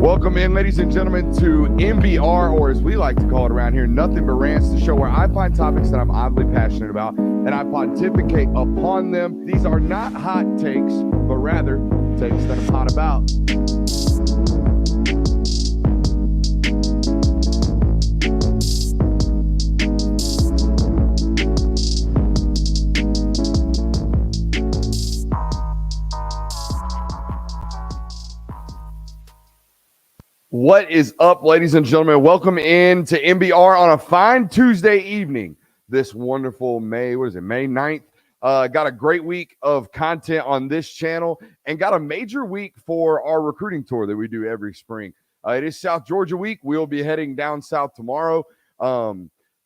Welcome in, ladies and gentlemen, to NBR, or as we like to call it around here, Nothing But Rants, the show where I find topics that I'm oddly passionate about and I pontificate upon them. These are not hot takes, but rather takes that I'm hot about. What is up, ladies and gentlemen? Welcome in to NBR on a fine Tuesday evening. This wonderful May 9th. Got a great week of content on this channel and got a major week for our recruiting tour that we do every spring. It is South Georgia week. We'll be heading down south tomorrow.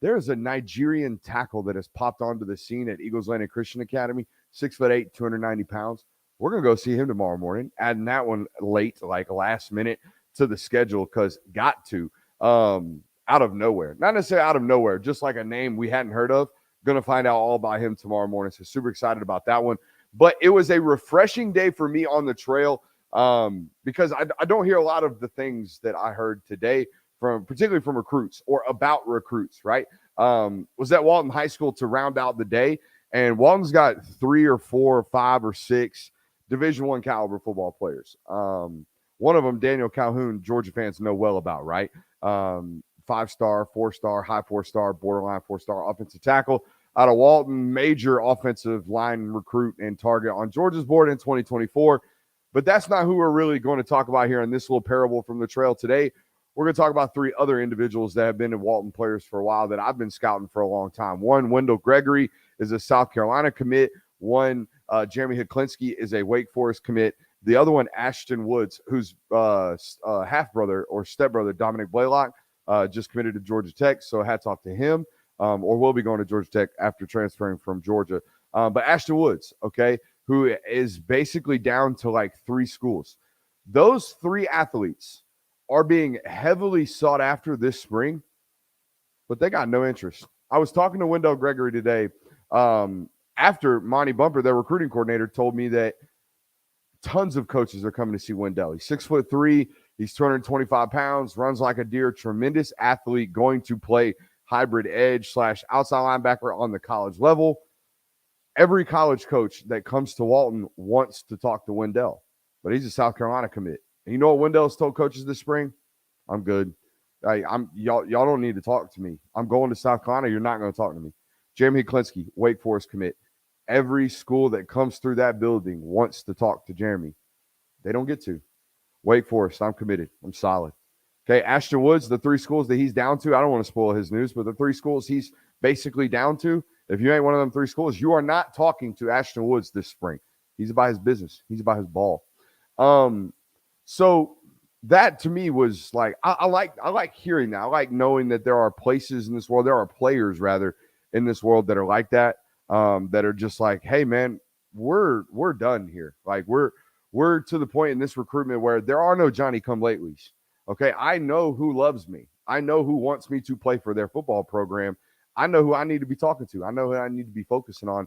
There's a Nigerian tackle that has popped onto the scene at Eagles Landing Christian Academy, 6'8", 290 pounds. We're going to go see him tomorrow morning, adding that one late, like last minute to the schedule, because got to out of nowhere, not necessarily out of nowhere, just like a name we hadn't heard of. Gonna find out all about him tomorrow morning, so super excited about that one. But it was a refreshing day for me on the trail, because I don't hear a lot of the things that I heard today from, particularly from recruits or about recruits, right? Was at Walton High School to round out the day, and Walton's got 3 or 4 or 5 or 6 Division I caliber football players. One of them, Daniel Calhoun, Georgia fans know well about, right? 5-star, 4-star, high 4-star, borderline 4-star offensive tackle out of Walton, major offensive line recruit and target on Georgia's board in 2024. But that's not who we're really going to talk about here in this little parable from the trail today. We're going to talk about 3 other individuals that have been in Walton players for a while that I've been scouting for a long time. One, Wendell Gregory, is a South Carolina commit. One, Jeremy Heklinski, is a Wake Forest commit. The other one, Ashton Woods, whose half-brother or stepbrother, Dominic Blaylock, just committed to Georgia Tech, so hats off to him, or will be going to Georgia Tech after transferring from Georgia. But Ashton Woods, okay, who is basically down to like 3 schools. Those 3 athletes are being heavily sought after this spring, but they got no interest. I was talking to Wendell Gregory today after Monty Bumper, their recruiting coordinator, told me that tons of coaches are coming to see Wendell. He's 6'3", he's 225 pounds, runs like a deer, tremendous athlete, going to play hybrid edge / outside linebacker on the college level. Every college coach that comes to Walton wants to talk to Wendell, but he's a South Carolina commit. And you know what Wendell's told coaches this spring? I'm good. Y'all don't need to talk to me. I'm going to South Carolina. You're not going to talk to me. Jeremy Heklinski, Wake Forest commit. Every school that comes through that building wants to talk to Jeremy. They don't get to. Wake Forest, I'm committed. I'm solid. Okay, Ashton Woods, the 3 schools that he's down to, I don't want to spoil his news, but the 3 schools he's basically down to, if you ain't one of them 3 schools, you are not talking to Ashton Woods this spring. He's about his business. He's about his ball. So that to me was like, I like hearing that. I like knowing that there are places in this world, there are players rather in this world that are like that. That are just like, hey man, we're done here. Like we're to the point in this recruitment where there are no Johnny come latelys. Okay, I know who loves me. I know who wants me to play for their football program. I know who I need to be talking to. I know who I need to be focusing on.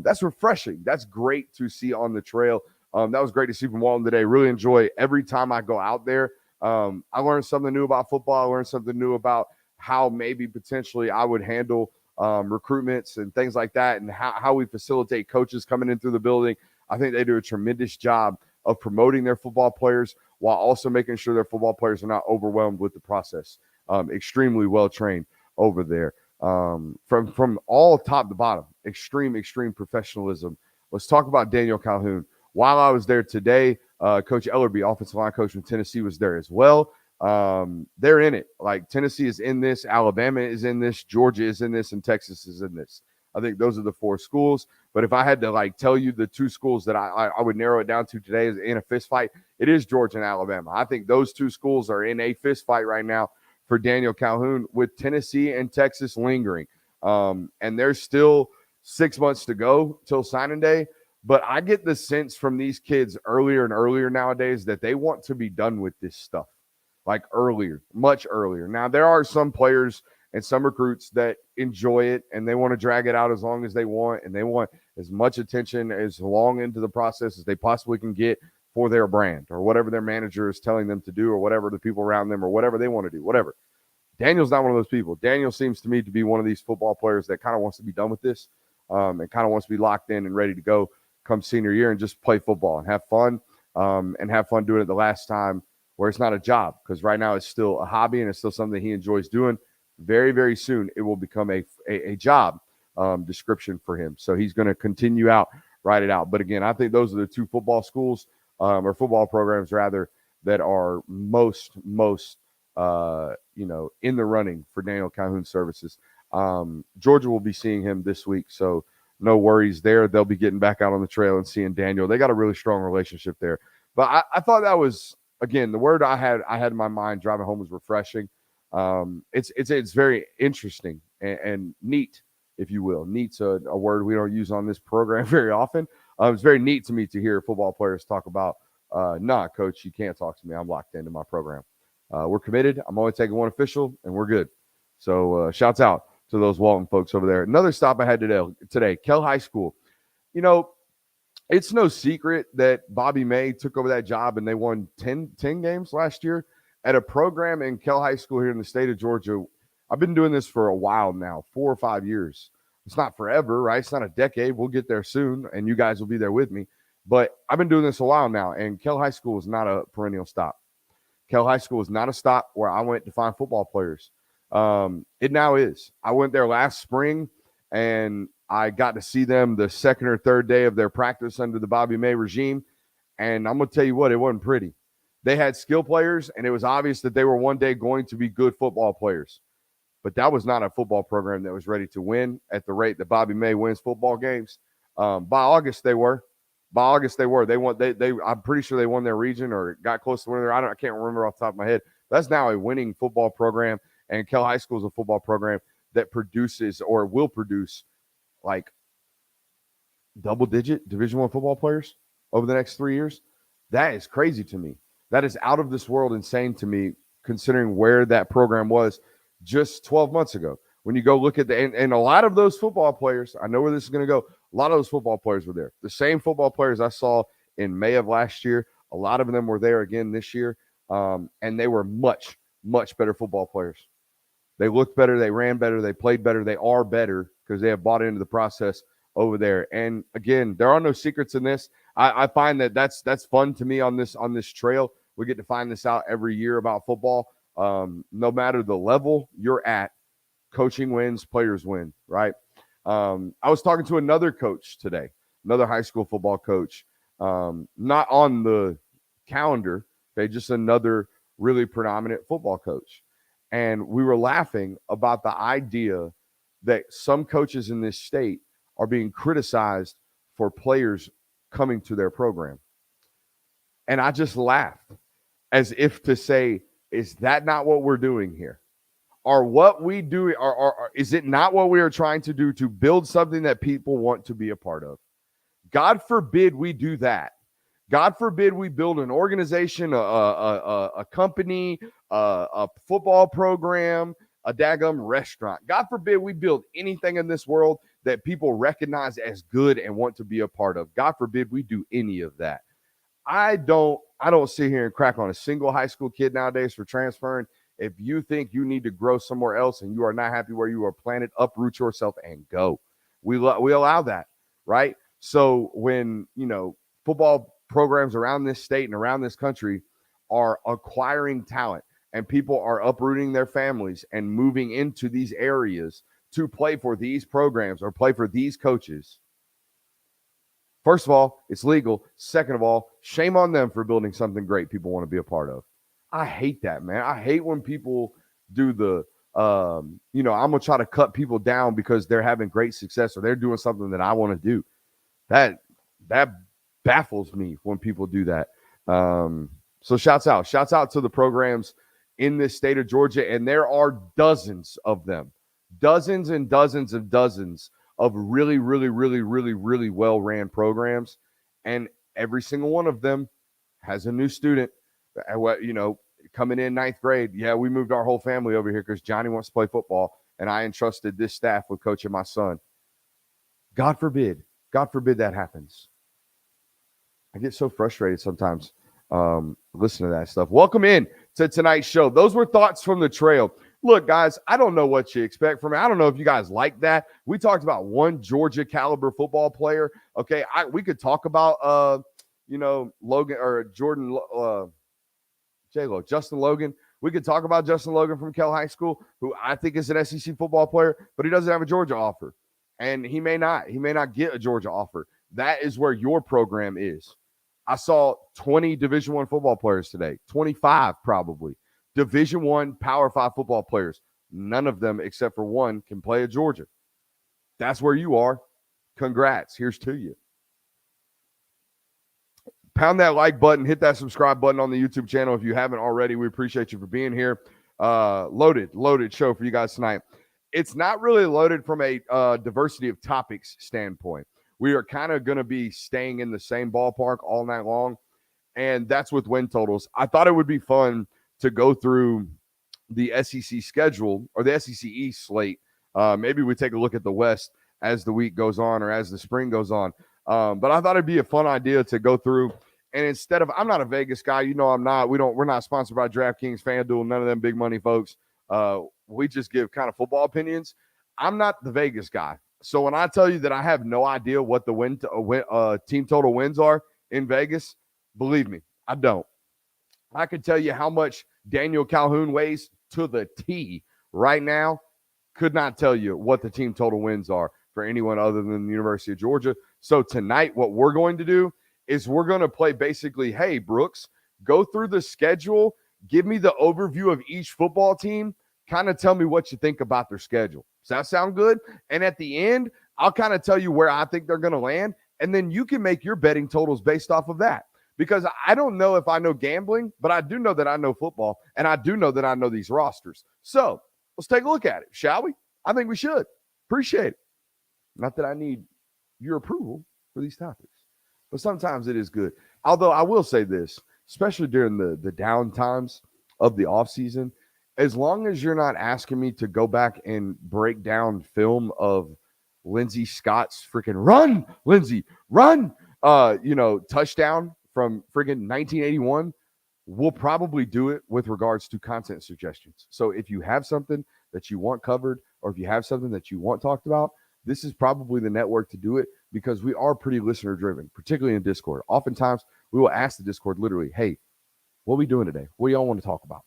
That's refreshing. That's great to see on the trail. That was great to see from Walton today. Really enjoy every time I go out there. I learned something new about football. I learned something new about how maybe potentially I would handle recruitments and things like that, and how we facilitate coaches coming in through the building. I think they do a tremendous job of promoting their football players while also making sure their football players are not overwhelmed with the process. Extremely well trained over there, from all top to bottom. Extreme professionalism. Let's talk about Daniel Calhoun. While I was there today, Coach Ellerby, offensive line coach from Tennessee, was there as well. They're in it. Like Tennessee is in this, Alabama is in this, Georgia is in this, and Texas is in this. I think those are the 4 schools. But if I had to like tell you the 2 schools that I would narrow it down to today is in a fist fight, it is Georgia and Alabama. I think those 2 schools are in a fist fight right now for Daniel Calhoun, with Tennessee and Texas lingering. And there's still 6 months to go till signing day. But I get the sense from these kids earlier and earlier nowadays that they want to be done with this stuff. Like earlier, much earlier. Now, there are some players and some recruits that enjoy it and they want to drag it out as long as they want, and they want as much attention as long into the process as they possibly can get for their brand or whatever their manager is telling them to do or whatever the people around them or whatever they want to do, whatever. Daniel's not one of those people. Daniel seems to me to be one of these football players that kind of wants to be done with this and kind of wants to be locked in and ready to go come senior year and just play football and have fun doing it the last time where it's not a job, because right now it's still a hobby and it's still something he enjoys doing. Very, very soon it will become a job description for him. So he's going to continue out, ride it out. But again, I think those are the two football schools or football programs rather that are most in the running for Daniel Calhoun services. Georgia will be seeing him this week, so no worries there. They'll be getting back out on the trail and seeing Daniel. They got a really strong relationship there. But I thought that was, again, the word I had in my mind driving home was refreshing. It's very interesting and neat, if you will. Neat's a word we don't use on this program very often. It's very neat to me to hear football players talk about, nah, coach, you can't talk to me. I'm locked into my program. We're committed. I'm only taking one official, and we're good. So shouts out to those Walton folks over there. Another stop I had today, Kell High School. You know, it's no secret that Bobby May took over that job and they won 10 games last year at a program in Kell High School here in the state of Georgia. I've been doing this for a while now, 4 or 5 years. It's not forever, right? It's not a decade. We'll get there soon, and you guys will be there with me. But I've been doing this a while now, and Kell High School is not a perennial stop. Kell High School is not a stop where I went to find football players. It now is. I went there last spring, and I got to see them the second or third day of their practice under the Bobby May regime. And I'm going to tell you what, it wasn't pretty. They had skill players, and it was obvious that they were one day going to be good football players. But that was not a football program that was ready to win at the rate that Bobby May wins football games. By August, they were. They won. They. I'm pretty sure they won their region or got close to winning. I can't remember off the top of my head. That's now a winning football program, and Kell High School is a football program that produces or will produce like double-digit Division I football players over the next 3 years. That is crazy to me. That is out of this world insane to me, considering where that program was just 12 months ago. When you go look at and a lot of those football players, I know where this is going to go. A lot of those football players were there. The same football players I saw in May of last year, a lot of them were there again this year, and they were much, much better football players. They looked better, they ran better, they played better, they are better because they have bought into the process over there. And again, there are no secrets in this. I find that's fun to me on this trail. We get to find this out every year about football. No matter the level you're at, coaching wins, players win, right? I was talking to another coach today, another high school football coach, not on the calendar, okay, just another really predominant football coach. And we were laughing about the idea that some coaches in this state are being criticized for players coming to their program. And I just laughed as if to say, is that not what we're doing here? Are what we do, is it not what we are trying to do to build something that people want to be a part of? God forbid we do that. God forbid we build an organization, a company, a football program, a daggum restaurant. God forbid we build anything in this world that people recognize as good and want to be a part of. God forbid we do any of that. I don't sit here and crack on a single high school kid nowadays for transferring. If you think you need to grow somewhere else and you are not happy where you are planted, uproot yourself and go. We allow that, right? So when, football programs around this state and around this country are acquiring talent and people are uprooting their families and moving into these areas to play for these programs or play for these coaches, first of all, it's legal. Second of all, shame on them for building something great people want to be a part of. I hate that, man. I hate when people do the, I'm going to try to cut people down because they're having great success or they're doing something that I want to do. That baffles me when people do that. So shouts out to the programs in this state of Georgia. And there are dozens of them, dozens and dozens of dozens of really, really, really, really, really well-ran programs. And every single one of them has a new student, coming in ninth grade. Yeah, we moved our whole family over here because Johnny wants to play football, and I entrusted this staff with coaching my son. God forbid that happens. I get so frustrated sometimes listening to that stuff. Welcome in to tonight's show. Those were thoughts from the trail. Look, guys, I don't know what you expect from me. I don't know if you guys like that. We talked about one Georgia caliber football player. Okay, we could talk about Logan or Jordan J-Lo, Justin Logan. We could talk about Justin Logan from Kell High School, who I think is an SEC football player, but he doesn't have a Georgia offer. And he may not get a Georgia offer. That is where your program is. I saw 20 Division I football players today, 25 probably. Division I Power 5 football players. None of them, except for one, can play at Georgia. That's where you are. Congrats. Here's to you. Pound that like button. Hit that subscribe button on the YouTube channel if you haven't already. We appreciate you for being here. Loaded show for you guys tonight. It's not really loaded from a diversity of topics standpoint. We are kind of going to be staying in the same ballpark all night long, and that's with win totals. I thought it would be fun to go through the SEC schedule or the SEC East slate. Maybe we take a look at the West as the week goes on or as the spring goes on. But I thought it'd be a fun idea to go through. And instead of, I'm not a Vegas guy, I'm not. We're not sponsored by DraftKings, FanDuel, none of them big money folks. We just give kind of football opinions. I'm not the Vegas guy. So when I tell you that I have no idea what the team total wins are in Vegas, believe me, I don't. I could tell you how much Daniel Calhoun weighs to the T right now. Could not tell you what the team total wins are for anyone other than the University of Georgia. So tonight, what we're going to do is we're going to play basically, hey, Brooks, go through the schedule, give me the overview of each football team, kind of tell me what you think about their schedule. Does that sound good? And at the end, I'll kind of tell you where I think they're going to land, and then you can make your betting totals based off of that. Because I don't know if I know gambling, but I do know that I know football, and I do know that I know these rosters. So let's take a look at it, shall we? I think we should. Appreciate it. Not that I need your approval for these topics, but sometimes it is good. Although I will say this, especially during the down times of the offseason, as long as you're not asking me to go back and break down film of Lindsey Scott's freaking run, Lindsey, run, touchdown from freaking 1981, we'll probably do it with regards to content suggestions. So if you have something that you want covered, or if you have something that you want talked about, this is probably the network to do it, because we are pretty listener driven, particularly in Discord. Oftentimes we will ask the Discord literally, hey, what are we doing today? What do y'all want to talk about?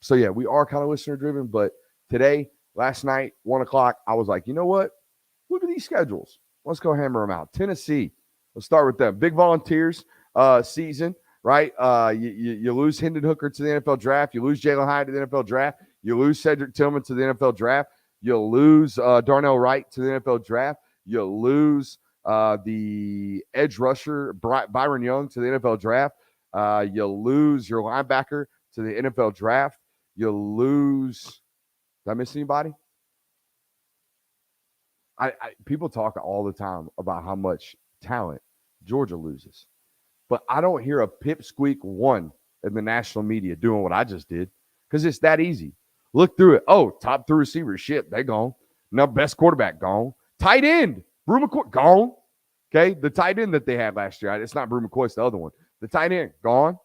So yeah, we are kind of listener driven, but today, last night, 1:00, I was like, you know what? Look at these schedules. Let's go hammer them out. Tennessee, let's start with them. Big Volunteers season, right? You lose Hendon Hooker to the NFL draft. You lose Jalen Hyatt to the NFL draft. You lose Cedric Tillman to the NFL draft. You lose Darnell Wright to the NFL draft. You lose the edge rusher Byron Young to the NFL draft. You lose your linebacker to the NFL draft. You lose. Did I miss anybody? People talk all the time about how much talent Georgia loses, but I don't hear a pipsqueak one in the national media doing what I just did, because it's that easy. Look through it. Oh, top 3 receivers, shit, they gone. No, best quarterback gone. Tight end, Brew McCoy, gone. Okay, the tight end that they had last year, it's not Brew McCoy, it's the other one. The tight end, gone.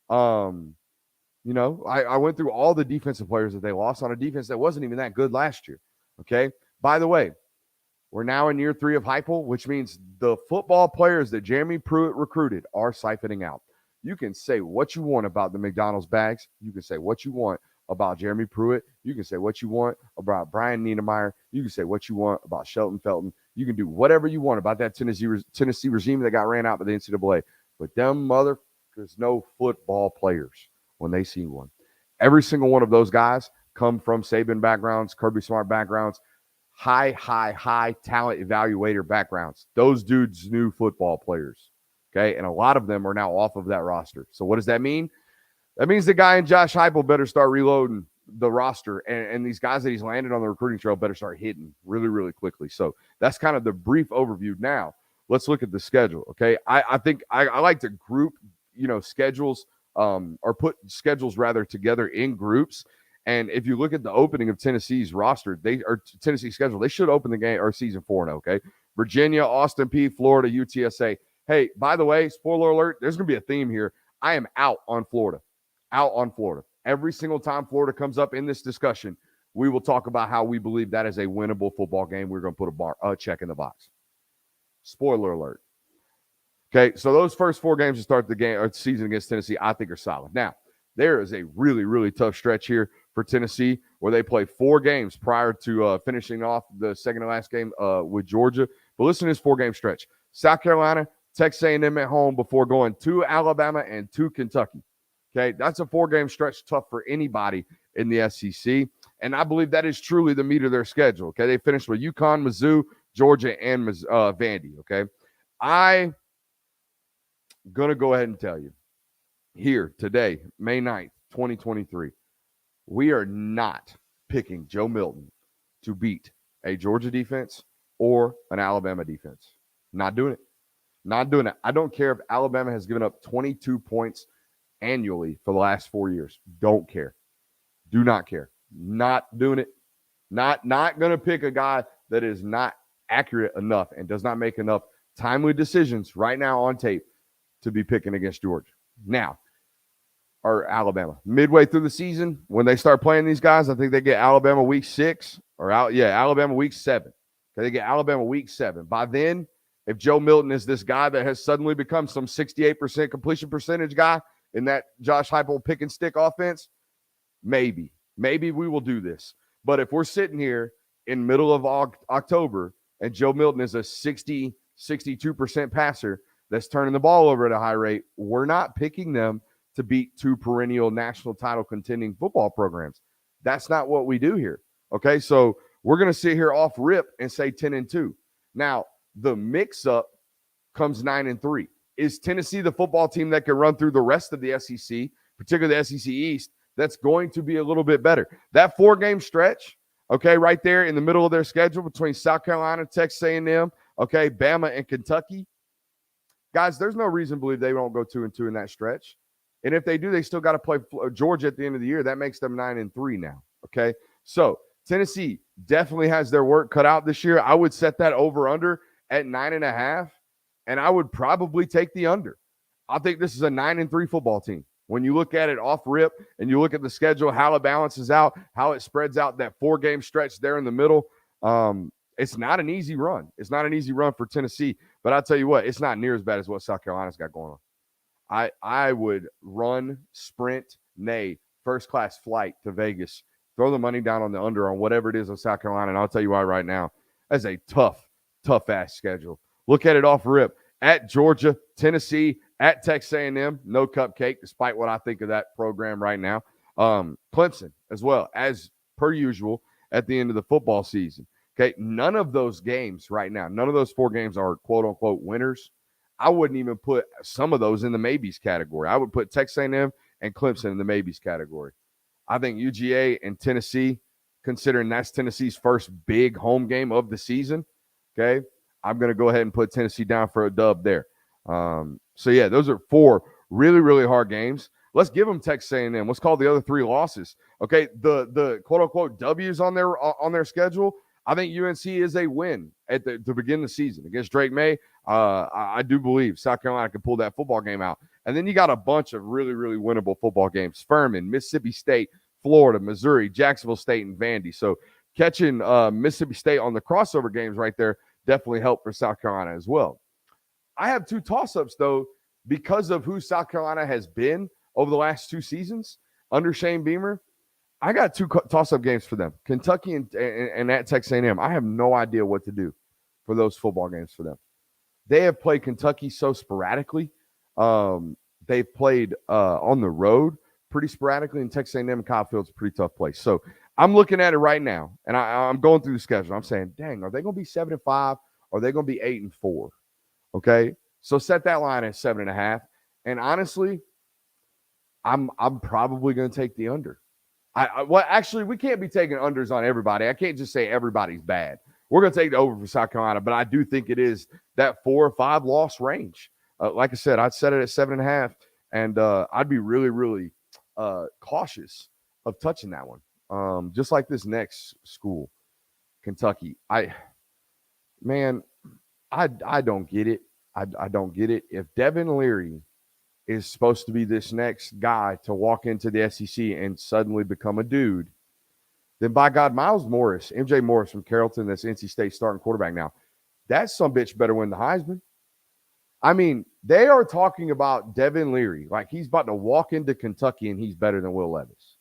I went through all the defensive players that they lost on a defense that wasn't even that good last year. Okay, by the way, we're now in year 3 of Heupel, which means the football players that Jeremy Pruitt recruited are siphoning out. You can say what you want about the McDonald's bags. You can say what you want about Jeremy Pruitt. You can say what you want about Brian Niedermeyer. You can say what you want about Shelton Felton. You can do whatever you want about that Tennessee regime that got ran out by the NCAA. But them motherfuckers know football players when they see one. Every single one of those guys come from Saban backgrounds, Kirby Smart backgrounds, high talent evaluator backgrounds. Those dudes knew football players, okay? And a lot of them are now off of that roster. So what does that mean? That means the guy in Josh Heupel better start reloading the roster, and these guys that he's landed on the recruiting trail better start hitting really, really quickly. So that's kind of the brief overview. Now, let's look at the schedule, okay? I think I like to group, schedules or put schedules rather together in groups. And if you look at the opening of Tennessee's roster, Tennessee's schedule, they should open the game or season 4-0, okay? Virginia, Austin Peay, Florida, UTSA. Hey, by the way, spoiler alert, there's going to be a theme here. I am out on Florida. Out on Florida. Every single time Florida comes up in this discussion, we will talk about how we believe that is a winnable football game. We're going to put a check in the box. Spoiler alert. Okay, so those first 4 games to start the game or the season against Tennessee, I think are solid. Now, there is a really, really tough stretch here for Tennessee where they play 4 games prior to finishing off the second to last game with Georgia. But listen to this 4-game stretch. South Carolina, Texas A&M at home before going to Alabama and to Kentucky. Okay, that's a 4-game stretch tough for anybody in the SEC. And I believe that is truly the meat of their schedule. Okay, they finished with UConn, Mizzou, Georgia, and Vandy. Okay, I'm going to go ahead and tell you here today, May 9th, 2023, we are not picking Joe Milton to beat a Georgia defense or an Alabama defense. Not doing it. Not doing it. I don't care if Alabama has given up 22 points annually for the last 4 years. Don't care. Do not care. Not doing it. Not going to pick a guy that is not accurate enough and does not make enough timely decisions right now on tape to be picking against Georgia. Now, or Alabama. Midway through the season, when they start playing these guys, I think they get Alabama week 6 or Alabama week 7. Okay, they get Alabama week 7. By then, if Joe Milton is this guy that has suddenly become some 68% completion percentage guy in that Josh Heupel pick and stick offense, maybe we will do this. But if we're sitting here in middle of October and Joe Milton is a 62% passer that's turning the ball over at a high rate, we're not picking them to beat 2 perennial national title contending football programs. That's not what we do here. Okay, so we're going to sit here off rip and say 10-2. Now, the mix-up comes 9-3. Is Tennessee the football team that can run through the rest of the SEC, particularly the SEC East, that's going to be a little bit better? That 4-game stretch, okay, right there in the middle of their schedule between South Carolina, Texas A&M, okay, Bama, and Kentucky, guys, there's no reason to believe they won't go 2-2 in that stretch. And if they do, they still got to play Georgia at the end of the year. That makes them 9-3 now, okay? So Tennessee definitely has their work cut out this year. I would set that over-under at 9.5, and I would probably take the under. I think this is a 9-3 football team. When you look at it off rip and you look at the schedule, how it balances out, how it spreads out that 4-game stretch there in the middle, it's not an easy run. It's not an easy run for Tennessee. But I'll tell you what, it's not near as bad as what South Carolina's got going on. I would run, sprint, first-class flight to Vegas, throw the money down on the under on whatever it is on South Carolina, and I'll tell you why right now. That's a tough-ass schedule. Look at it off rip. At Georgia, Tennessee, at Texas A&M, no cupcake, despite what I think of that program right now. Clemson as well, as per usual, at the end of the football season. Okay, none of those games right now, none of those 4 games are quote-unquote winners. I wouldn't even put some of those in the maybes category. I would put Texas A&M and Clemson in the maybes category. I think UGA and Tennessee, considering that's Tennessee's first big home game of the season, okay, I'm going to go ahead and put Tennessee down for a dub there. So, yeah, those are 4 really, really hard games. Let's give them Texas A&M. Let's call the other 3 losses. Okay, the quote-unquote W's on their schedule, I think UNC is a win to begin the season against Drake May. I do believe South Carolina can pull that football game out. And then you got a bunch of really, really winnable football games. Furman, Mississippi State, Florida, Missouri, Jacksonville State, and Vandy. So catching Mississippi State on the crossover games right there definitely helped for South Carolina as well. I have 2 toss-ups, though, because of who South Carolina has been over the last 2 seasons under Shane Beamer. I got 2 toss-up games for them, Kentucky and at Texas A&M. I have no idea what to do for those football games for them. They have played Kentucky so sporadically. They've played on the road pretty sporadically, and Texas A&M and Kyle Field's a pretty tough place. So I'm looking at it right now, and I'm going through the schedule. I'm saying, dang, are they going to be 7-5? Or are they going to be 8-4? Okay, so set that line at 7.5. And honestly, I'm probably going to take the under. Well, actually, we can't be taking unders on everybody. I can't just say everybody's bad. We're going to take the over for South Carolina, but I do think it is that 4 or 5 loss range. Like I said, I'd set it at 7.5, and I'd be really, really cautious of touching that one. Just like this next school, Kentucky. I don't get it. I don't get it. If Devin Leary is supposed to be this next guy to walk into the SEC and suddenly become a dude, then by God, Miles Morris, MJ Morris from Carrollton, that's NC State starting quarterback now, that some bitch better win the Heisman. I mean, they are talking about Devin Leary like he's about to walk into Kentucky and he's better than Will Levis.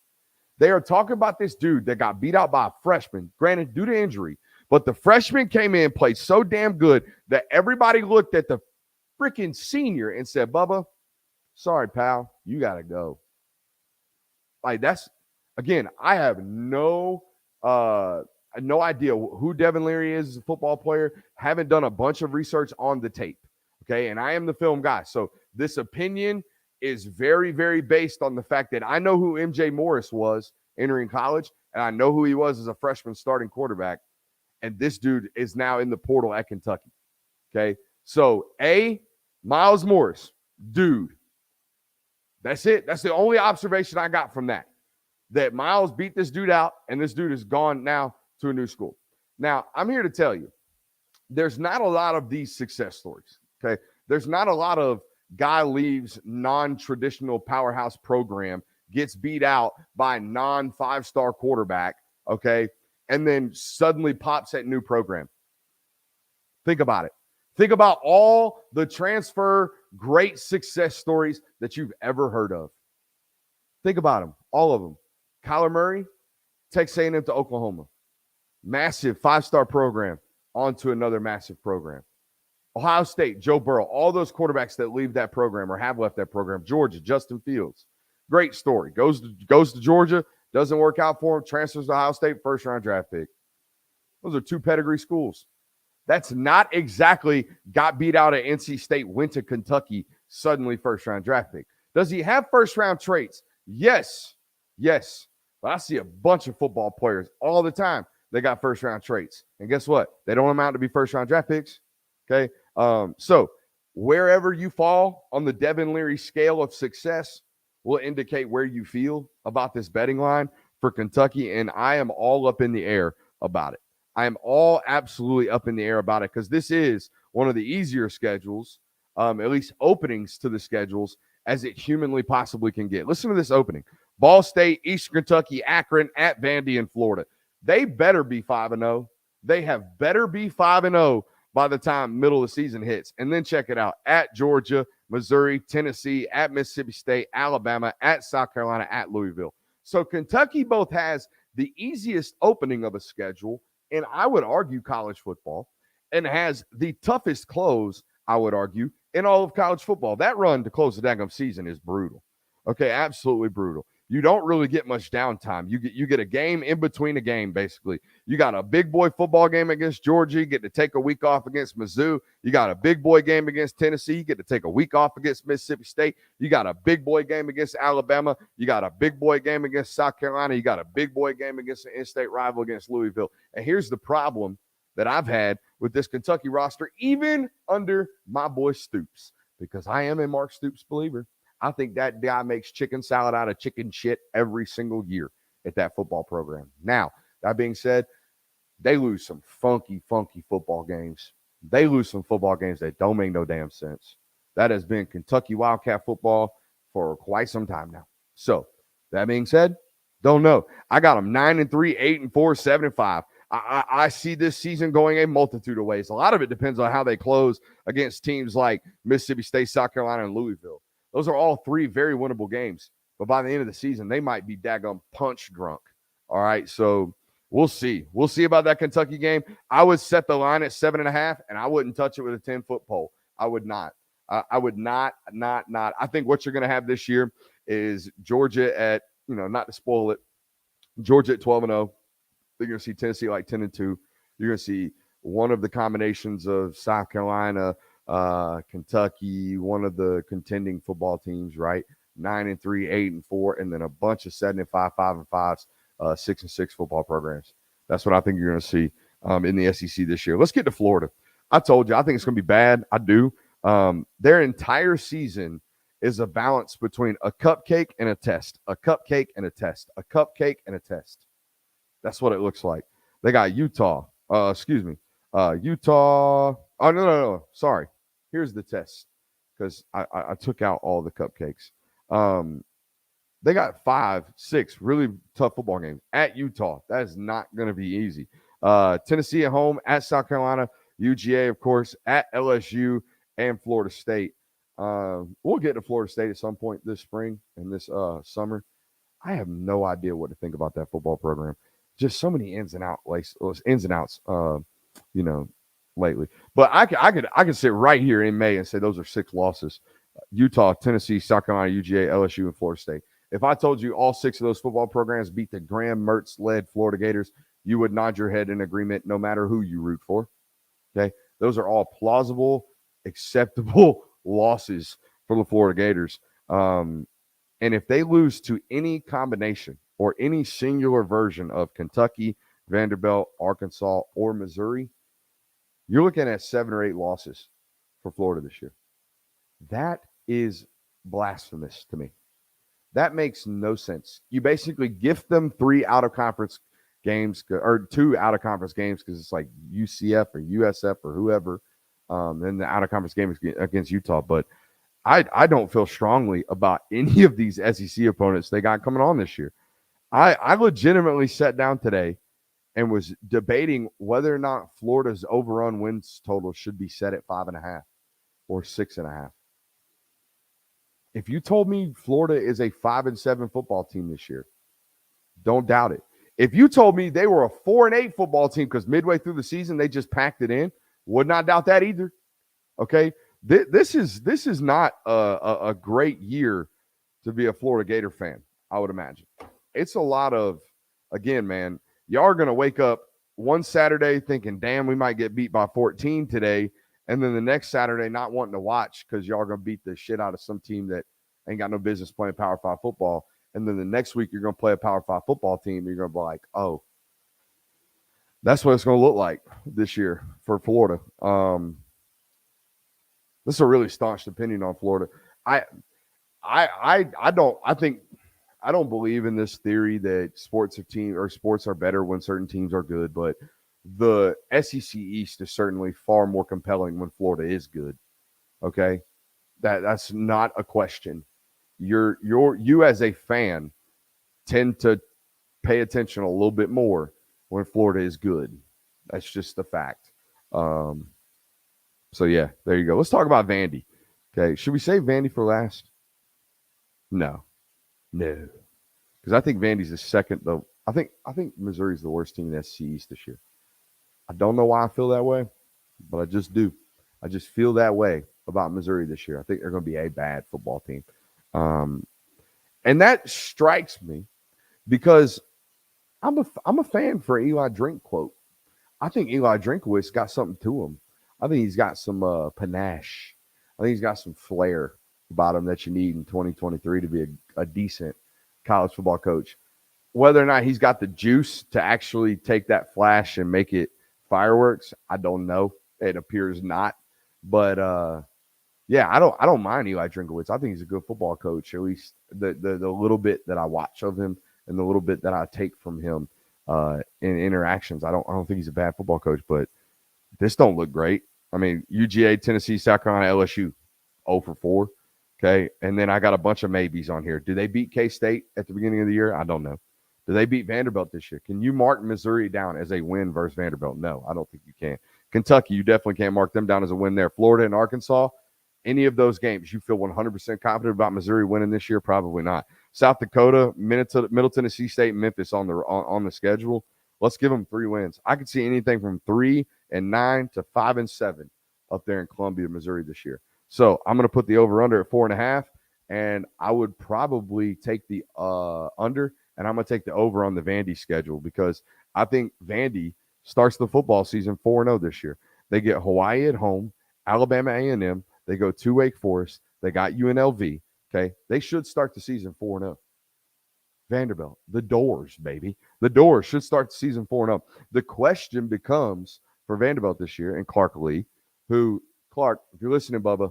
They are talking about this dude that got beat out by a freshman, granted due to injury, but the freshman came in, played so damn good that everybody looked at the freaking senior and said, Bubba, sorry, pal, you got to go. Like that's, again, I have no idea who Devin Leary is as a football player. Haven't done a bunch of research on the tape. Okay. And I am the film guy. So this opinion is very, very based on the fact that I know who MJ Morris was entering college, and I know who he was as a freshman starting quarterback. And this dude is now in the portal at Kentucky. Okay. So Miles Morris, dude. That's it. That's the only observation I got from that. That Miles beat this dude out, and this dude is gone now to a new school. Now, I'm here to tell you, there's not a lot of these success stories, okay? There's not a lot of guy leaves non-traditional powerhouse program, gets beat out by non-five-star quarterback, okay, and then suddenly pops at new program. Think about it. Think about all the transfer great success stories that you've ever heard of. Think about them, all of them. Kyler Murray, Texas A&M to Oklahoma. Massive five-star program onto another massive program. Ohio State, Joe Burrow, all those quarterbacks that leave that program or have left that program. Georgia, Justin Fields. Great story. Goes to Georgia, doesn't work out for him, transfers to Ohio State, first-round draft pick. Those are two pedigree schools. That's not exactly got beat out at NC State, went to Kentucky, suddenly first-round draft pick. Does he have first-round traits? Yes. But I see a bunch of football players all the time. They got first-round traits. And guess what? They don't amount to be first-round draft picks. Okay? So wherever you fall on the Devin Leary scale of success will indicate where you feel about this betting line for Kentucky, and I am all up in the air about it. I am all absolutely up in the air about it because this is one of the easier schedules, at least openings to the schedules, as it humanly possibly can get. Listen to this opening. Ball State, Eastern Kentucky, Akron, at Vandy in Florida. They better be 5-0. They have better be 5-0 by the time middle of the season hits. And then check it out. At Georgia, Missouri, Tennessee, at Mississippi State, Alabama, at South Carolina, at Louisville. So Kentucky both has the easiest opening of a schedule, and I would argue college football, and has the toughest close, I would argue, in all of college football. That run to close the daggum season is brutal. Okay, absolutely brutal. You don't really get much downtime. You get a game in between a game, basically. You got a big boy football game against Georgia. You get to take a week off against Mizzou. You got a big boy game against Tennessee. You get to take a week off against Mississippi State. You got a big boy game against Alabama. You got a big boy game against South Carolina. You got a big boy game against an in-state rival against Louisville. And here's the problem that I've had with this Kentucky roster, even under my boy Stoops, because I am a Mark Stoops believer. I think that guy makes chicken salad out of chicken shit every single year at that football program. Now, that being said, they lose some funky football games. They lose some football games that don't make no damn sense. That has been Kentucky Wildcat football for quite some time now. So, that being said, don't know. I got them 9-3, 8-4, 7-5. I see this season going a multitude of ways. A lot of it depends on how they close against teams like Mississippi State, South Carolina, and Louisville. Those are all three very winnable games. But by the end of the season, they might be daggum punch drunk. All right, so we'll see. We'll see about that Kentucky game. I would set the line at 7.5, and I wouldn't touch it with a 10-foot pole. I would not. I would not. I think what you're going to have this year is Georgia at, not to spoil it, Georgia at 12-0. You're going to see Tennessee like 10-2. You're going to see one of the combinations of South Carolina, Kentucky, one of the contending football teams, right? 9-3, 8-4, and then a bunch of 7-5, 5-5s, 6-6 football programs. That's what I think you're going to see in the SEC this year. Let's get to Florida. I told you, I think it's going to be bad. I do. Their entire season is a balance between a cupcake and a test, a cupcake and a test, a cupcake and a test. That's what it looks like. They got Utah. Utah. Oh, no. Sorry. here's the test because I took out all the cupcakes. They got 5, 6 really tough football games at Utah. That is not going to be easy. Tennessee at home, at South Carolina, UGA, of course, at LSU and Florida State. We'll get to Florida State at some point this spring and this summer. I have no idea what to think about that football program. Just so many ins and outs, lately. But I could sit right here in May and say those are 6 losses: Utah, Tennessee, South Carolina, UGA, LSU, and Florida State. If I told you all 6 of those football programs beat the Graham Mertz-led Florida Gators, you would nod your head in agreement no matter who you root for. Okay? Those are all plausible, acceptable losses for the Florida Gators. And if they lose to any combination or any singular version of Kentucky, Vanderbilt, Arkansas, or Missouri, you're looking at 7 or 8 losses for Florida this year. That is blasphemous to me. That makes no sense. You basically gift them 3 out-of-conference games or 2 out-of-conference games because it's like UCF or USF or whoever, and the out-of-conference game against Utah. But I don't feel strongly about any of these SEC opponents they got coming on this year. I legitimately sat down today and was debating whether or not Florida's overrun wins total should be set at 5.5 or 6.5. If you told me Florida is a 5-7 football team this year, don't doubt it. If you told me they were a 4-8 football team because midway through the season they just packed it in, would not doubt that either. Okay, this is not a great year to be a Florida Gator fan, I would imagine. It's a lot of, again, man, y'all are going to wake up one Saturday thinking, damn, we might get beat by 14 today. And then the next Saturday not wanting to watch because y'all are going to beat the shit out of some team that ain't got no business playing Power 5 football. And then the next week you're going to play a Power 5 football team. You're going to be like, oh, that's what it's going to look like this year for Florida. This is a really staunch opinion on Florida. I don't believe in this theory that sports are better when certain teams are good, but the SEC East is certainly far more compelling when Florida is good. Okay, that's not a question. You as a fan tend to pay attention a little bit more when Florida is good. That's just the fact. So yeah, there you go. Let's talk about Vandy. Okay, should we save Vandy for last? No, because I think Vandy's the second though. I think Missouri's the worst team in the SEC East this year. I don't know why I feel that way, but I just do. I just feel that way about Missouri this year. I think they're going to be a bad football team. And that strikes me because I'm a fan for Eli Drink quote. I think Eli Drinkowitz got something to him. I think he's got some panache. I think he's got some flair about him that you need in 2023 to be a decent college football coach. Whether or not he's got the juice to actually take that flash and make it fireworks, I don't know. It appears not. But yeah, I don't mind Eli Drinkowitz. I think he's a good football coach. At least the little bit that I watch of him and the little bit that I take from him in interactions. I don't think he's a bad football coach, but this don't look great. I mean, UGA, Tennessee, South Carolina, LSU, 0 for 4. Okay, and then I got a bunch of maybes on here. Do they beat K-State at the beginning of the year? I don't know. Do they beat Vanderbilt this year? Can you mark Missouri down as a win versus Vanderbilt? No, I don't think you can. Kentucky, you definitely can't mark them down as a win there. Florida and Arkansas, any of those games, you feel 100% confident about Missouri winning this year? Probably not. South Dakota, Middle Tennessee State, Memphis on the schedule. Let's give them 3 wins. I could see anything from 3-9 to 5-7 up there in Columbia, Missouri this year. So I'm going to put the over-under at 4.5, and I would probably take the under, and I'm going to take the over on the Vandy schedule because I think Vandy starts the football season 4-0 this year. They get Hawaii at home, Alabama A&M. They go to Wake Forest. They got UNLV. Okay, they should start the season 4-0. Vanderbilt, the doors, baby. The doors should start the season 4-0. The question becomes for Vanderbilt this year and Clark Lee, who, Clark, if you're listening, Bubba,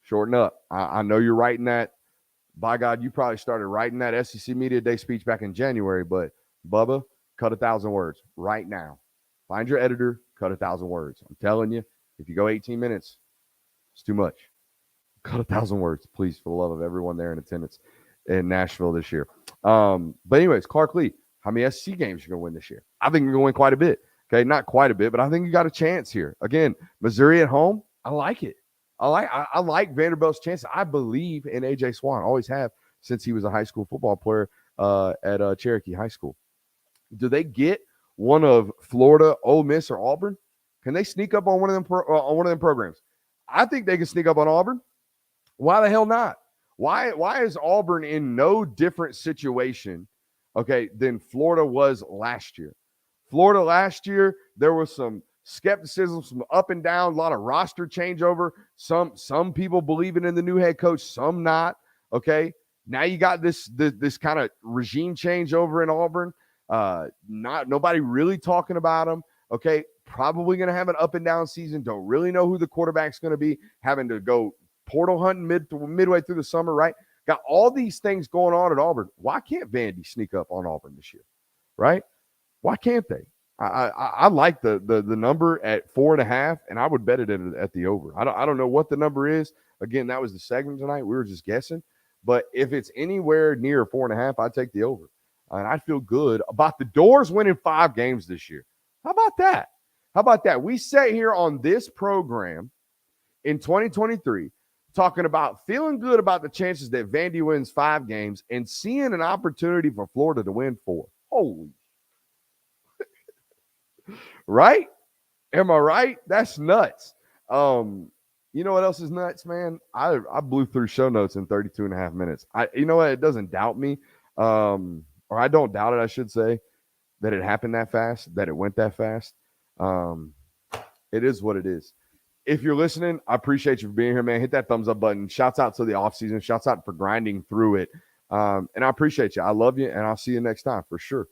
shorten up. I know you're writing that. By God, you probably started writing that SEC Media Day speech back in January, but Bubba, cut 1,000 words right now. Find your editor, cut 1,000 words. I'm telling you, if you go 18 minutes, It's too much. Cut 1,000 words, please, for the love of everyone there in attendance in Nashville this year. But anyways, Clark Lee, how many SEC games you going to win this year? I think you're going to win quite a bit. Okay, not quite a bit, but I think you got a chance here. Again, Missouri at home, I like it. I like Vanderbilt's chance. I believe in A.J. Swan, always have since he was a high school football player at Cherokee High School. Do they get one of Florida, Ole Miss, or Auburn? Can they sneak up on one of them programs? I think they can sneak up on Auburn. Why the hell not? Why is Auburn in no different situation, okay, than Florida was last year? Florida last year, there was some skepticism, some up and down, a lot of roster changeover. Some people believing in the new head coach, some not. Okay, now you got this kind of regime change over in Auburn. Nobody really talking about them. Okay, probably going to have an up and down season. Don't really know who the quarterback's going to be. Having to go portal hunting midway through the summer, right? Got all these things going on at Auburn. Why can't Vandy sneak up on Auburn this year, right? Why can't they? I like the number at 4.5, and I would bet it at the over. I don't know what the number is. Again, that was the segment tonight. We were just guessing. But if it's anywhere near 4.5, I'd take the over. And I feel good about the Doors winning 5 games this year. How about that? How about that? We sat here on this program in 2023 talking about feeling good about the chances that Vandy wins 5 games and seeing an opportunity for Florida to win 4. Holy. Right? Am I right? That's nuts. You know what else is nuts, man? I blew through show notes in 32 and a half minutes. You know what? It doesn't doubt me. Or I don't doubt it, I should say, that it happened that fast, that it went that fast. It is what it is. If you're listening, I appreciate you for being here, man. Hit that thumbs up button. Shouts out to the offseason. Shouts out for grinding through it. And I appreciate you. I love you, and I'll see you next time for sure.